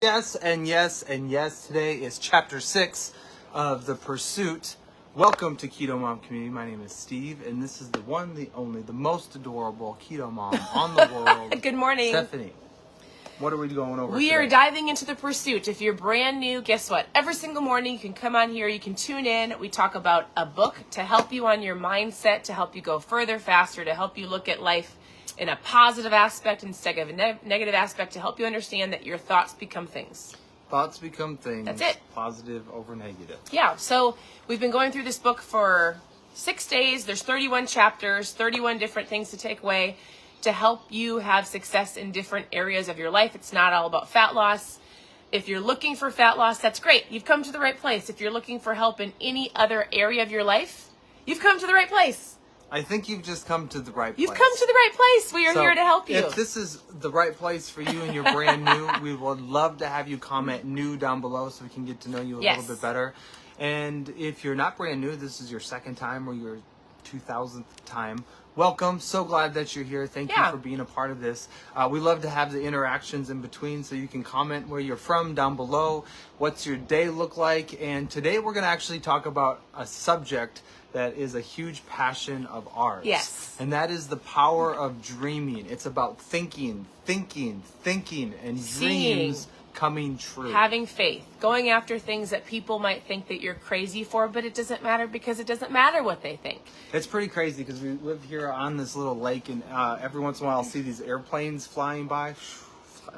Yes, and yes, and yes. Today is chapter 6 of The Pursuit. Welcome to KetoMom community. My name is Steve, and this is the one, the only, the most adorable Keto Mom on the world. Good morning. Stephanie, what are we going over We today? are diving into The Pursuit. If you're brand new, guess what? Every single morning you can come on here, you can tune in. We talk about a book to help you on your mindset, to help you go further, faster, to help you look at life in a positive aspect instead of a negative aspect, to help you understand that your thoughts become things. Thoughts become things. That's it. Positive over negative. Yeah, so we've been going through this book for 6 days. There's 31 chapters, 31 different things to take away to help you have success in different areas of your life. It's not all about fat loss. If you're looking for fat loss, that's great. You've come to the right place. If you're looking for help in any other area of your life, you've come to the right place. I think you've just come to the right place. You've come to the right place. We are here to help you. If this is the right place for you and you're brand new, we would love to have you comment new down below so we can get to know you a little bit better. And if you're not brand new, this is your second time or your 2000th time, welcome. So glad that you're here. Thank you for being a part of this. We love to have the interactions in between, so you can comment where you're from down below. What's your day look like? And today we're going to actually talk about a subject that is a huge passion of ours. Yes. And that is the power of dreaming. It's about thinking, and dreams coming true. Having faith, going after things that people might think that you're crazy for, but it doesn't matter because it doesn't matter what they think. It's pretty crazy because we live here on this little lake, and every once in a while I'll see these airplanes flying by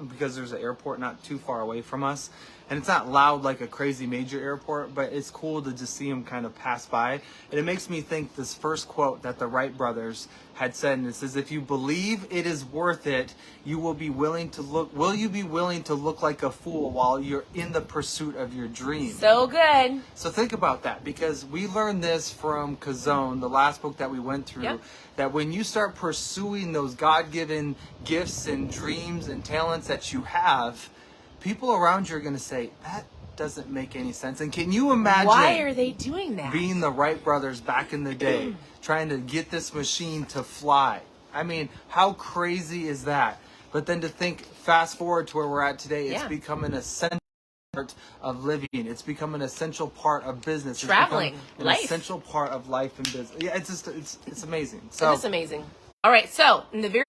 because there's an airport not too far away from us. And it's not loud like a crazy major airport, but it's cool to just see them kind of pass by. And it makes me think this first quote that the Wright brothers had said, and it says, "If you believe it is worth it, you will be willing to look. Will you be willing to look like a fool while you're in the pursuit of your dream?" So good. So think about that, because we learned this from Kazone, the last book that we went through, that when you start pursuing those God-given gifts and dreams and talents that you have, people around you are going to say, that doesn't make any sense. And can you imagine why are they doing that? Being the Wright brothers back in the day, trying to get this machine to fly? I mean, how crazy is that? But then to think, fast forward to where we're at today, it's become an essential part of living. It's become an essential part of business. Traveling, an essential part of life and business. Yeah, it's just it's amazing. So it is amazing. All right, so in the very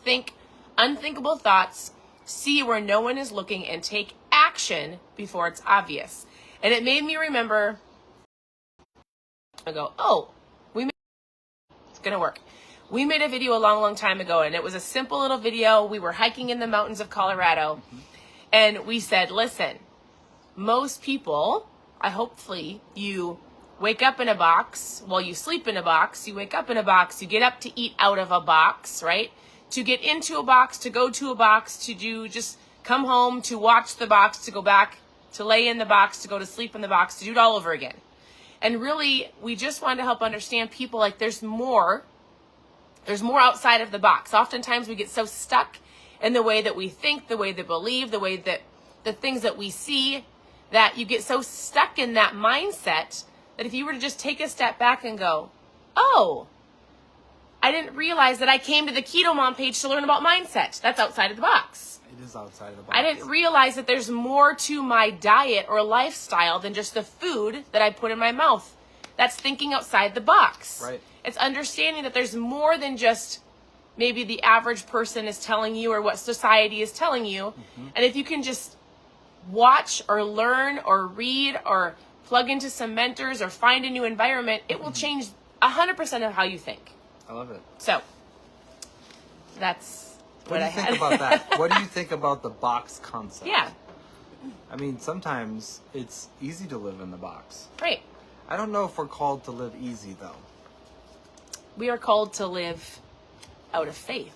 think unthinkable thoughts, see where no one is looking, and take action before it's obvious. And it made me remember, I go, it's gonna work. We made a video a long time ago, and it was a simple little video. We were hiking in the mountains of Colorado, and we said, listen, most people, hopefully you wake up in a box, well, you sleep in a box, you wake up in a box, you get up to eat out of a box, right? To get into a box, to go to a box, to do just come home, to watch the box, to go back, to lay in the box, to go to sleep in the box, to do it all over again. And really, we just wanted to help understand people, like there's more outside of the box. Oftentimes we get so stuck in the way that we think, the way that we believe, the way that the things that we see, that you get so stuck in that mindset that if you were to just take a step back and go, oh, I didn't realize that I came to the KetoMom page to learn about mindset. That's outside of the box. it is outside of the box. I didn't realize that there's more to my diet or lifestyle than just the food that I put in my mouth. That's thinking outside the box. Right. It's understanding that there's more than just maybe the average person is telling you or what society is telling you. And if you can just watch or learn or read or plug into some mentors or find a new environment, it will change 100% of how you think. I love it. So, that's what I had. What do you think about that? What do you think about the box concept? Yeah. I mean, sometimes it's easy to live in the box. Right. I don't know if we're called to live easy, though. We are called to live out of faith.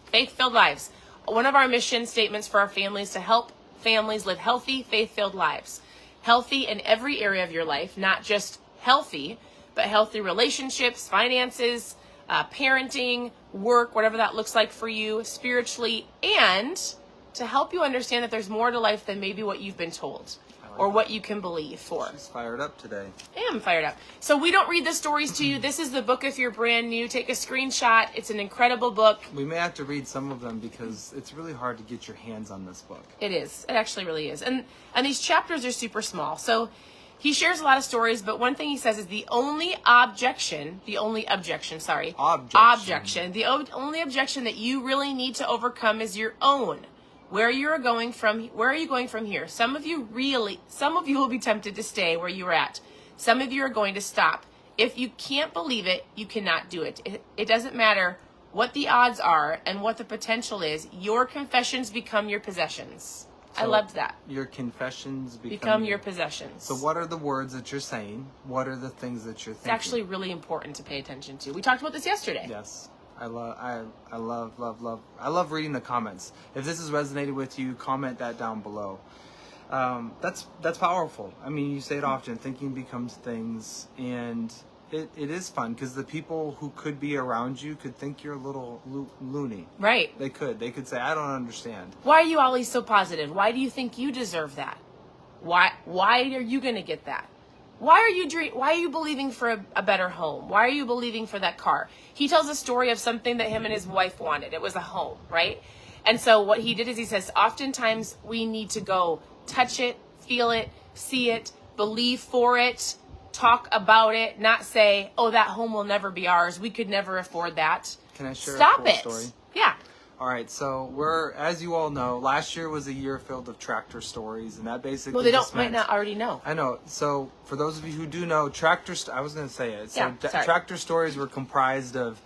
Faith-filled lives. One of our mission statements for our families is to help families live healthy, faith-filled lives. Healthy in every area of your life, not just healthy, but healthy relationships, finances, parenting, work, whatever that looks like for you spiritually, and to help you understand that there's more to life than maybe what you've been told. or what you can believe for. She's fired up today. I am fired up. So we don't read the stories to you. This is the book if you're brand new. Take a screenshot. It's an incredible book. We may have to read some of them because it's really hard to get your hands on this book. It is. It actually really is. And these chapters are super small. So he shares a lot of stories, but one thing he says is the only objection that you really need to overcome is your own. Where are you going from here? Some of you will be tempted to stay where you're at. Some of you are going to stop. If you can't believe it, you cannot do it. It doesn't matter what the odds are and what the potential is. Your confessions become your possessions. So I loved that. Your confessions become your possessions. So what are the words that you're saying? What are the things that you're thinking? It's actually really important to pay attention to. We talked about this yesterday. Yes. I love reading the comments. If this has resonated with you, comment that down below. That's powerful. I mean, you say it often, thinking becomes things, and it is fun because the people who could be around you could think you're a little loony. Right. They could say, I don't understand. Why are you always so positive? Why do you think you deserve that? Why are you going to get that? Why are you believing for a better home? Why are you believing for that car? He tells a story of something that him and his wife wanted. It was a home, right? And so what he did is he says, oftentimes we need to go touch it, feel it, see it, believe for it, talk about it, not say, oh, that home will never be ours. We could never afford that. Can I share Stop a cool story? Yeah. All right, so as you all know, last year was a year filled of tractor stories, and that basically might not already know. I know. So for those of you who do know, I was going to say it. So sorry. tractor stories were comprised of,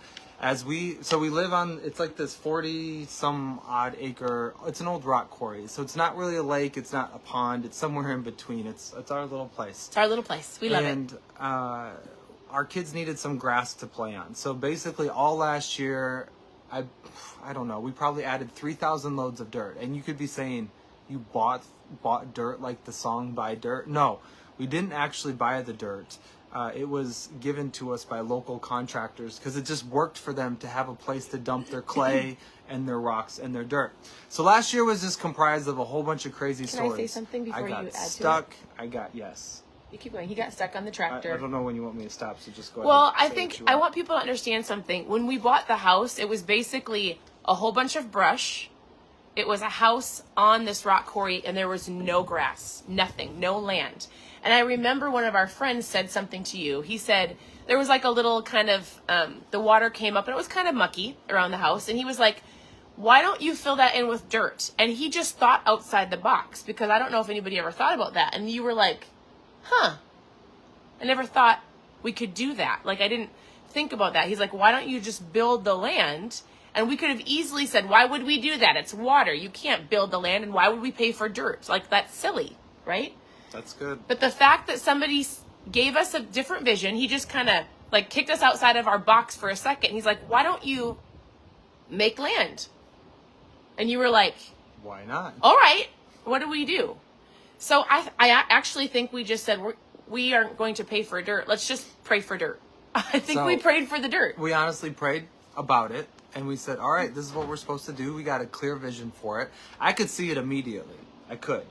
we live on, it's like this 40 some odd acre, it's an old rock quarry. So it's not really a lake, it's not a pond, it's somewhere in between. It's our little place. It's our little place. We love it. And our kids needed some grass to play on. So basically all last year, I don't know, we probably added 3,000 loads of dirt. And you could be saying, you bought dirt like the song Buy Dirt? No, we didn't actually buy the dirt. It was given to us by local contractors because it just worked for them to have a place to dump their clay and their rocks and their dirt. So last year was just comprised of a whole bunch of crazy stories. Can I say something before you add to it? I got stuck. Yes. You keep going. He got stuck on the tractor. I don't know when you want me to stop, so just go ahead. Well, I think I want people to understand something. When we bought the house, it was basically a whole bunch of brush. It was a house on this rock quarry, and there was no grass, nothing, no land. And I remember one of our friends said something to you. He said there was like a little kind of, the water came up, and it was kind of mucky around the house. And he was like, why don't you fill that in with dirt? And he just thought outside the box, because I don't know if anybody ever thought about that. And you were like, huh, I never thought we could do that. Like, I didn't think about that. He's like, why don't you just build the land? And we could have easily said, why would we do that? It's water. You can't build the land. And why would we pay for dirt? Like, that's silly, right? That's good. But the fact that somebody gave us a different vision, he just kind of like kicked us outside of our box for a second. He's like, why don't you make land? And you were like, why not? All right, what do we do? So I actually think we just said, we aren't going to pay for dirt. Let's just pray for dirt. I think we prayed for the dirt. We honestly prayed about it. And we said, all right, this is what we're supposed to do. We got a clear vision for it. I could see it immediately. I could.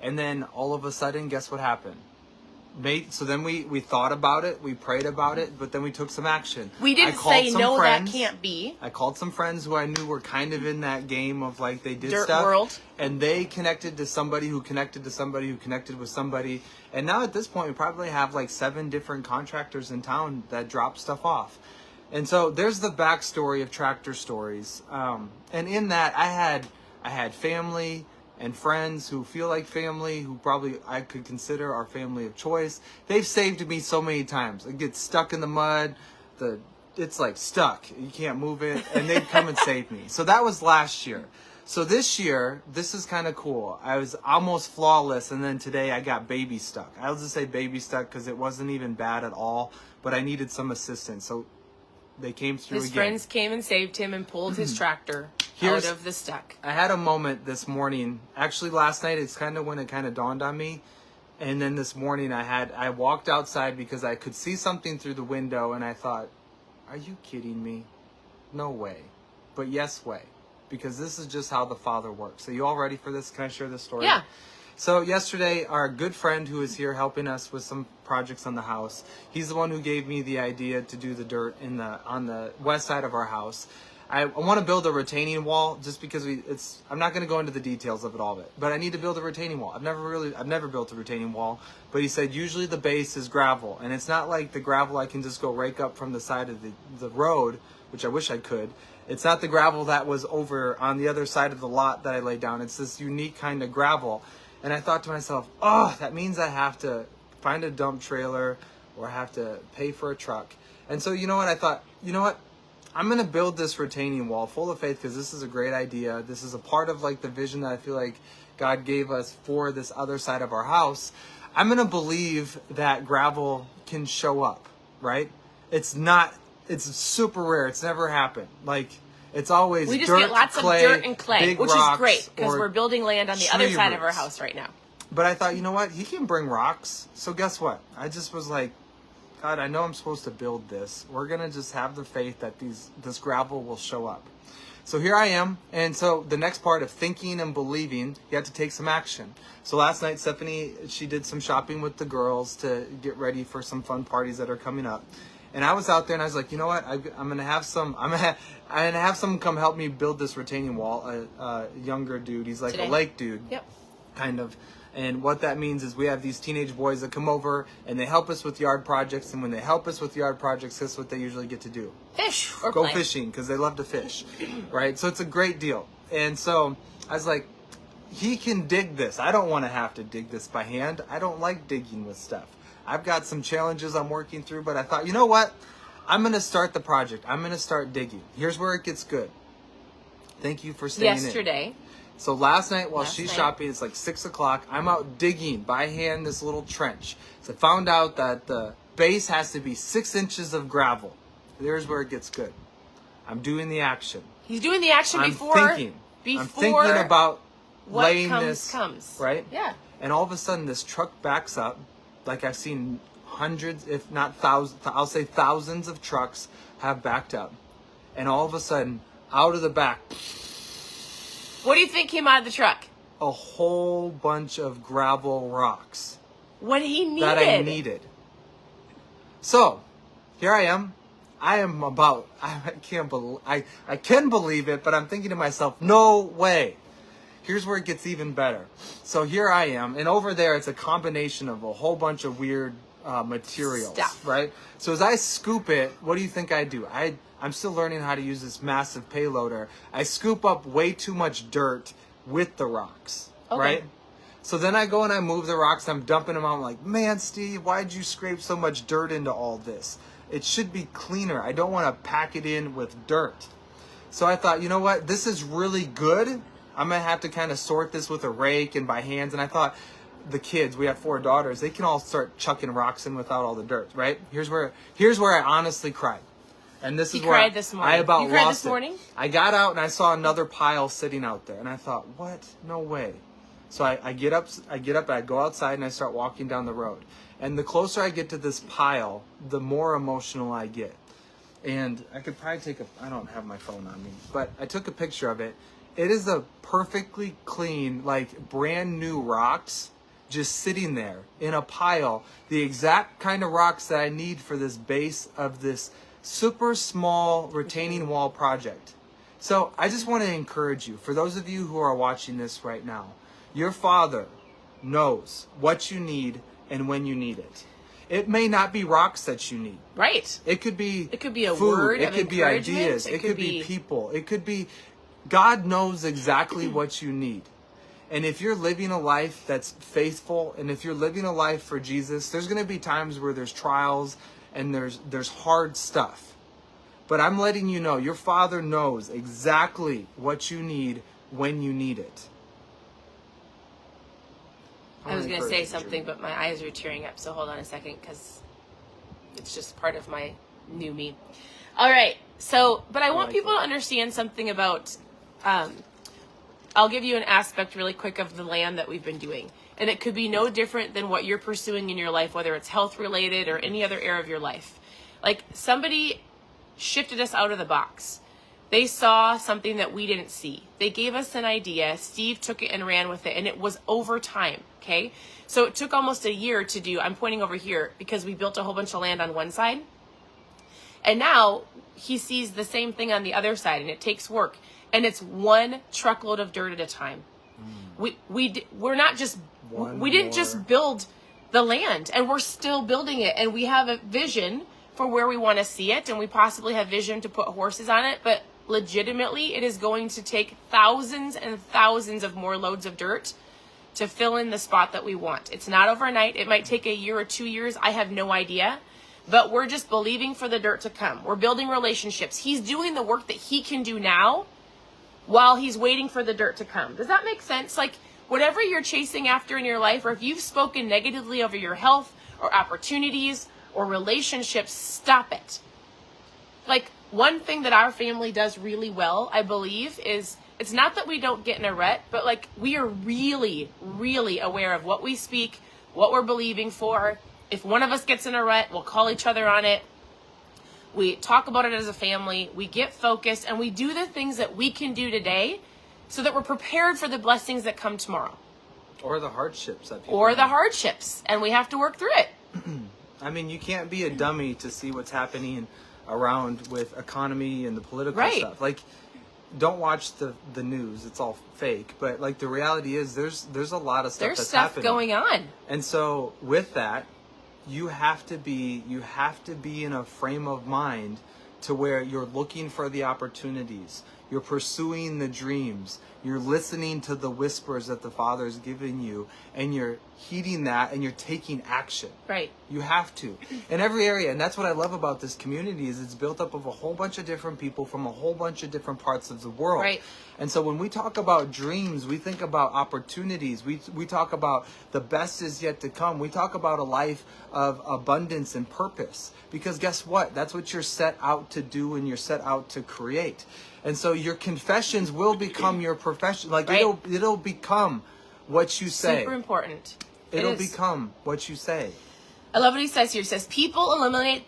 And then all of a sudden, guess what happened? So then we thought about it. We prayed about it. But then we took some action. We didn't say, no, that can't be. I called some friends who I knew were kind of in that game of like they did dirt stuff. World. And they connected to somebody who connected to somebody who connected with somebody. And now at this point, we probably have like 7 different contractors in town that drop stuff off. And so there's the backstory of tractor stories. And in that, I had family and friends who feel like family, who probably I could consider our family of choice. They've saved me so many times. I get stuck in the mud. It's like stuck. You can't move it. And they'd come and save me. So that was last year. So this year, this is kind of cool. I was almost flawless, and then today I got baby stuck. I'll just say baby stuck because it wasn't even bad at all, but I needed some assistance. So they came through His again. friends came and saved him and pulled his tractor out of the stuck. I had a moment this morning. Actually, last night, it's kind of when it kind of dawned on me. And then this morning, I walked outside because I could see something through the window, and I thought, are you kidding me? No way. But yes way. Because this is just how the Father works. So you all ready for this? Can I share this story? Yeah. So yesterday, our good friend who is here helping us with some projects on the house, he's the one who gave me the idea to do the dirt on the west side of our house. I want to build a retaining wall just because I'm not going to go into the details of it all, but I need to build a retaining wall. I've never built a retaining wall, but he said usually the base is gravel, and it's not like the gravel I can just go rake up from the side of the road, which I wish I could. It's not the gravel that was over on the other side of the lot that I laid down. It's this unique kind of gravel. And I thought to myself, oh, that means I have to find a dump trailer or I have to pay for a truck. And so, you know what? I thought, you know what? I'm going to build this retaining wall full of faith because this is a great idea. This is a part of like the vision that I feel like God gave us for this other side of our house. I'm going to believe that gravel can show up, right? It's super rare. It's never happened. Like, it's always we just dirt, get lots clay, of dirt and clay, which is great because we're building land on the other side of our roots. house right now. But I thought, you know what? He can bring rocks. So guess what? I just was like, God, I know I'm supposed to build this. We're going to just have the faith that this gravel will show up. So here I am. And so the next part of thinking and believing, you have to take some action. So last night, Stephanie, she did some shopping with the girls to get ready for some fun parties that are coming up. And I was out there and I was like, you know what? I'm going to have some come help me build this retaining wall. A younger dude. He's like a lake dude. Yep. Kind of. And what that means is we have these teenage boys that come over and they help us with yard projects. And when they help us with yard projects, that's what they usually get to do. Fish or go play. Fishing because they love to fish, right? So it's a great deal. And so I was like, he can dig this. I don't want to have to dig this by hand. I don't like digging with stuff. I've got some challenges I'm working through, but I thought, you know what? I'm going to start the project. I'm going to start digging. Here's where it gets good. Thank you for staying Yesterday. So last night while she's shopping, it's like 6 o'clock. I'm out digging by hand this little trench. So I found out that the base has to be 6 inches of gravel. There's where it gets good. I'm doing the action. He's doing the action I'm before thinking about laying this. Right? Yeah. And all of a sudden this truck backs up. Like I've seen hundreds, if not thousands, I'll say thousands of trucks have backed up. And all of a sudden, out of the back, what do you think came out of the truck? A whole bunch of gravel rocks. What he needed. That I needed. So, here I am. I can believe it, but I'm thinking to myself, no way. Here's where it gets even better. So here I am, and over there it's a combination of a whole bunch of weird materials, stuff. Right? So as I scoop it, what do you think I do? I'm still learning how to use this massive payloader. I scoop up way too much dirt with the rocks, right? So then I go and I move the rocks, I'm dumping them out. I'm like, man, Steve, why'd you scrape so much dirt into all this? It should be cleaner. I don't want to pack it in with dirt. So I thought, you know what? This is really good. I'm going to have to kind of sort this with a rake and by hands. And I thought the kids, we have 4 daughters, they can all start chucking rocks in without all the dirt, right? Here's where I honestly cried. And this is where cried this morning. I about you cried lost this morning? it. I got out and I saw another pile sitting out there. And I thought, what? No way. So I get up and I go outside and I start walking down the road. And the closer I get to this pile, the more emotional I get. And I could probably I don't have my phone on me, but I took a picture of it. It is a perfectly clean, like brand new rocks just sitting there in a pile. The exact kind of rocks that I need for this base of this super small retaining wall project. So I just want to encourage you, for those of you who are watching this right now, your Father knows what you need and when you need it. It may not be rocks that you need. Right. It could be a food. word. It could be ideas. It could be people. It could be God knows exactly what you need. And if you're living a life that's faithful, and if you're living a life for Jesus, there's going to be times where there's trials and there's hard stuff. But I'm letting you know, your Father knows exactly what you need when you need it. I was going to say something, but my eyes are tearing up, so hold on a second, because it's just part of my new me. All right, so, but I want people to understand something about, I'll give you an aspect really quick of the land that we've been doing. And it could be no different than what you're pursuing in your life, whether it's health related or any other area of your life. Like, somebody shifted us out of the box. They saw something that we didn't see. They gave us an idea. Steve took it and ran with it, and it was over time, okay? So it took almost a year to do, I'm pointing over here, because we built a whole bunch of land on one side. And now he sees the same thing on the other side, and it takes work. And it's one truckload of dirt at a time. We're not just, we didn't just build the land, and we're still building it. And we have a vision for where we want to see it, and we possibly have vision to put horses on it, but legitimately it is going to take thousands and thousands of more loads of dirt to fill in the spot that we want. It's not overnight. It might take a year or 2 years. I have no idea, but we're just believing for the dirt to come. We're building relationships. He's doing the work that he can do now while he's waiting for the dirt to come. Does that make sense? Like, whatever you're chasing after in your life, or if you've spoken negatively over your health or opportunities or relationships, stop it. Like, one thing that our family does really well, I believe, is it's not that we don't get in a rut, but like, we are really, really aware of what we speak, what we're believing for. If one of us gets in a rut, we'll call each other on it. We talk about it as a family. We get focused, and we do the things that we can do today so that we're prepared for the blessings that come tomorrow. Or the hardships that people Or have. the hardships, and we have to work through it. I mean, you can't be a dummy to see what's happening around with economy and the political Right. stuff. Like, don't watch the news. It's all fake. But like, the reality is there's a lot of stuff There's that's stuff happening. going on. And so with that, you have to be in a frame of mind to where you're looking for the opportunities. You're pursuing the dreams. You're listening to the whispers that the Father is giving you, and you're heeding that, and you're taking action. Right. You have to. In every area. And that's what I love about this community, is it's built up of a whole bunch of different people from a whole bunch of different parts of the world. Right. And so when we talk about dreams, we think about opportunities. We talk about the best is yet to come. We talk about a life of abundance and purpose. Because guess what? That's what you're set out to do, and you're set out to create. And so your confessions will become your profession. Like, right. it'll become what you say. Super important. It'll become what you say. I love what he says here. He says, people eliminate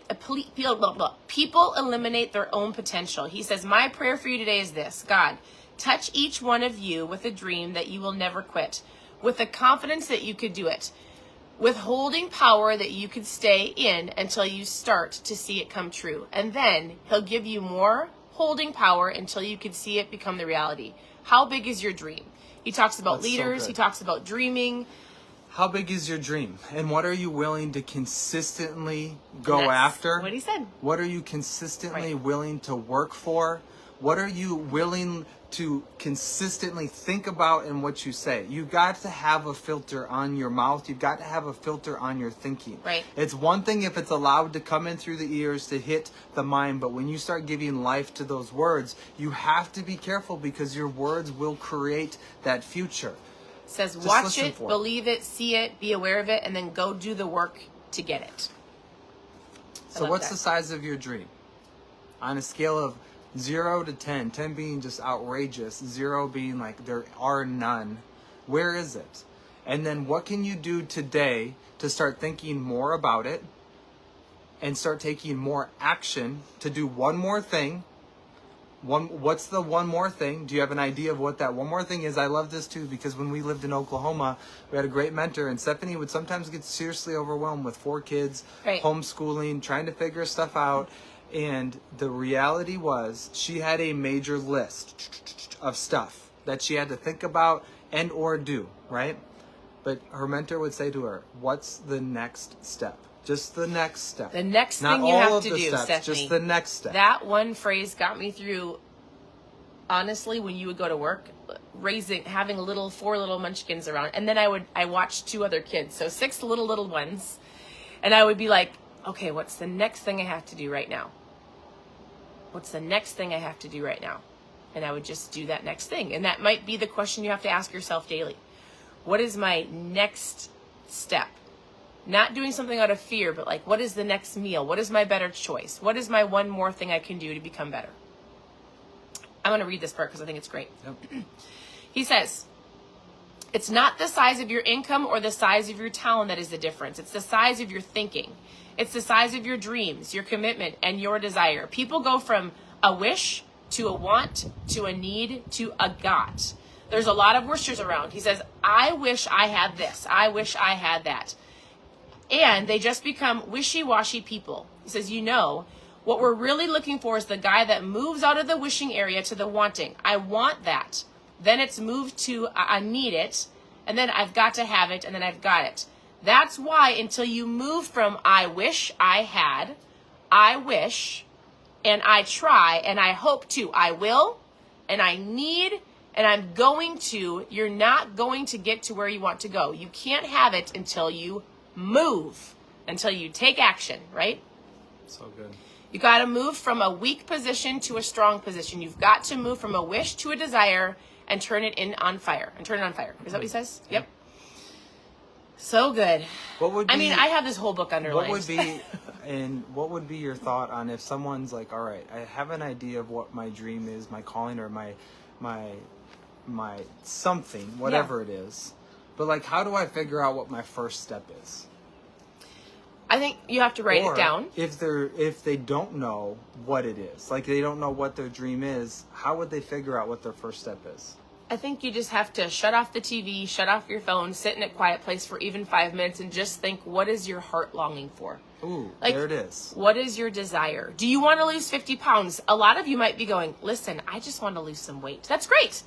their own potential. He says, my prayer for you today is this: God, touch each one of you with a dream that you will never quit, with the confidence that you could do it, with holding power that you could stay in until you start to see it come true. And then he'll give you more holding power until you can see it become the reality. How big is your dream? He talks about That's leaders. so He talks about dreaming. How big is your dream? And what are you willing to consistently go That's after? what he said. What are you consistently Right. willing to work for? What are you willing to consistently think about in what you say? You've got to have a filter on your mouth. You've got to have a filter on your thinking. Right. It's one thing if it's allowed to come in through the ears to hit the mind, but when you start giving life to those words, you have to be careful, because your words will create that future. It says, Just watch listen it, for it. believe it, see it, be aware of it, and then go do the work to get it. So what's the size of your dream? On a scale of 0 to 10, 10 being just outrageous, 0 being like there are none, where is it? And then what can you do today to start thinking more about it and start taking more action to do one more thing? What's the one more thing? Do you have an idea of what that one more thing is? I love this too, because when we lived in Oklahoma, we had a great mentor, and Stephanie would sometimes get seriously overwhelmed with 4 kids, Right. homeschooling, trying to figure stuff out. And the reality was, she had a major list of stuff that she had to think about and or do, right? But her mentor would say to her, what's the next step? Just the next step. The next Not thing you all have of to the do, steps, Stephanie. just the next step. That one phrase got me through, honestly, when you would go to work, having 4 little munchkins around. And then I watched 2 other kids. So 6 little ones. And I would be like, okay, what's the next thing I have to do right now? What's the next thing I have to do right now? And I would just do that next thing. And that might be the question you have to ask yourself daily. What is my next step? Not doing something out of fear, but like, what is the next meal? What is my better choice? What is my one more thing I can do to become better? I'm going to read this part because I think it's great. Yep. He says, it's not the size of your income or the size of your talent that is the difference. It's the size of your thinking. It's the size of your dreams, your commitment, and your desire. People go from a wish to a want, to a need, to a got. There's a lot of wishers around. He says, I wish I had this. I wish I had that. And they just become wishy-washy people. He says, what we're really looking for is the guy that moves out of the wishing area to the wanting. I want that. Then it's moved to I need it. And then I've got to have it. And then I've got it. That's why until you move from I wish I had, I wish, and I try, and I hope to, I will, and I need, and I'm going to, you're not going to get to where you want to go. You can't have it until you move, until you take action, right? So good. You got to move from a weak position to a strong position. You've got to move from a wish to a desire and turn it on fire. Is that what he says? Yep. So good. I have this whole book underlined. What would be your thought on if someone's like, all right, I have an idea of what my dream is, my calling, or my something, whatever it is. But like, how do I figure out what my first step is? I think you have to write it down. If they don't know what it is, like they don't know what their dream is, how would they figure out what their first step is? I think you just have to shut off the TV, shut off your phone, sit in a quiet place for even 5 minutes and just think, what is your heart longing for? Ooh, there it is. What is your desire? Do you want to lose 50 pounds? A lot of you might be going, listen, I just want to lose some weight. That's great.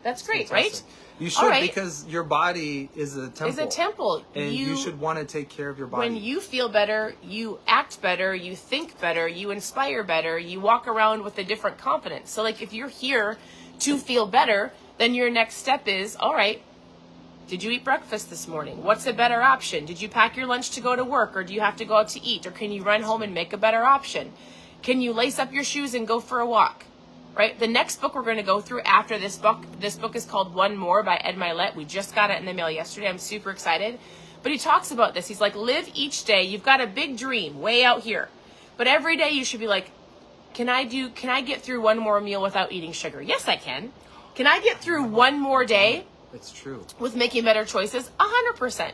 That's great, fantastic. Right? You should, because your body is a temple. And you should want to take care of your body. When you feel better, you act better, you think better, you inspire better, you walk around with a different confidence. So like if you're here to feel better, then your next step is, all right, did you eat breakfast this morning? What's a better option? Did you pack your lunch to go to work, or do you have to go out to eat, or can you run home and make a better option? Can you lace up your shoes and go for a walk? Right? The next book we're going to go through after this book is called One More by Ed Milet. We just got it in the mail yesterday. I'm super excited. But he talks about this. He's like, live each day. You've got a big dream way out here. But every day you should be like, can I get through one more meal without eating sugar? Yes, I can. Can I get through one more day? It's true. With making better choices? 100%.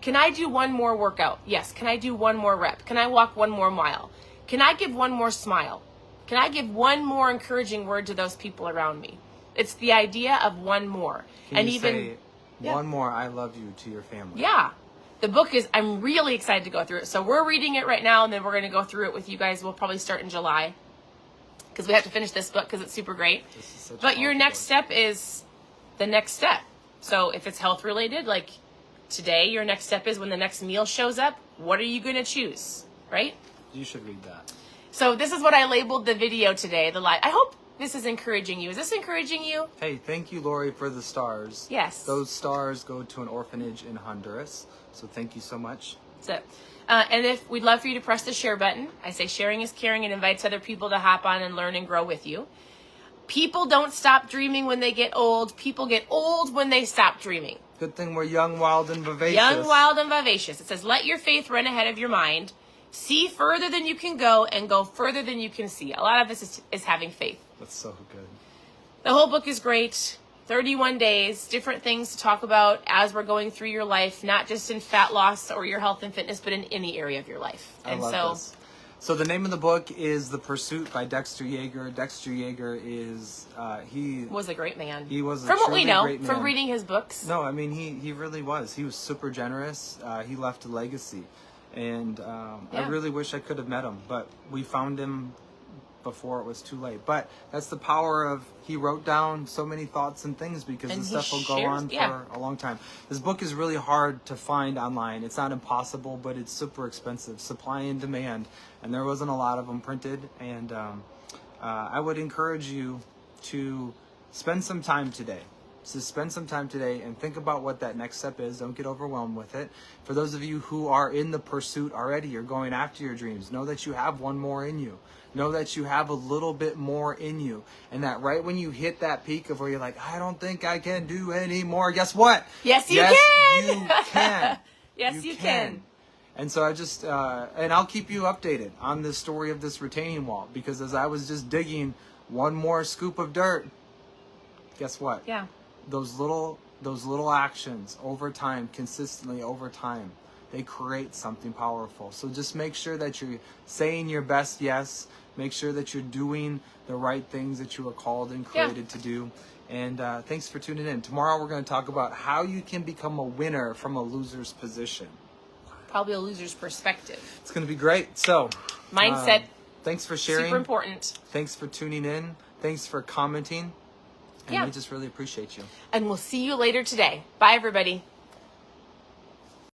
Can I do one more workout? Yes. Can I do one more rep? Can I walk one more mile? Can I give one more smile? Can I give one more encouraging word to those people around me? It's the idea of one more. Can you say one more I love you to your family? Yeah. The book I'm really excited to go through it. So we're reading it right now, and then we're going to go through it with you guys. We'll probably start in July because we have to finish this book because it's super great. But your next step is the next step. So if it's health related, like today, your next step is when the next meal shows up, what are you going to choose? Right? You should read that. So this is what I labeled the video today, the live. I hope this is encouraging you. Is this encouraging you? Hey, thank you, Lori, for the stars. Yes. Those stars go to an orphanage in Honduras. So thank you so much. That's it. And we'd love for you to press the share button. I say sharing is caring and invites other people to hop on and learn and grow with you. People don't stop dreaming when they get old. People get old when they stop dreaming. Good thing we're young, wild, and vivacious. Young, wild, and vivacious. It says, let your faith run ahead of your mind. See further than you can go and go further than you can see. A lot of this is having faith. That's so good. The whole book is great. 31 days, different things to talk about as we're going through your life, not just in fat loss or your health and fitness, but in any area of your life. I love this. So the name of the book is The Pursuit by Dexter Yager. Dexter Yager he was a great man. He was from what we know from reading his books. No, I mean he really was. He was super generous. He left a legacy. And I really wish I could have met him, but we found him before it was too late. But that's the power of, he wrote down so many thoughts and things because this stuff will go on for a long time. This book is really hard to find online. It's not impossible, but it's super expensive. Supply and demand. And there wasn't a lot of them printed. And I would encourage you to spend some time today. So spend some time today and think about what that next step is. Don't get overwhelmed with it. For those of you who are in the pursuit already, you're going after your dreams, know that you have one more in you. Know that you have a little bit more in you. And that right when you hit that peak of where you're like, I don't think I can do any more, guess what? Yes, you can. You can. Yes, you can. And so I just, and I'll keep you updated on the story of this retaining wall, because as I was just digging one more scoop of dirt, guess what? Yeah. Those little actions over time, consistently over time, they create something powerful. So just make sure that you're saying your best yes, Make sure that you're doing the right things that you were called and created to do. And thanks for tuning in. Tomorrow we're going to talk about how you can become a winner from a loser's position. Probably a loser's perspective. It's going to be great. So, mindset. Thanks for sharing. Super important. Thanks for tuning in. Thanks for commenting. And we just really appreciate you. And we'll see you later today. Bye, everybody.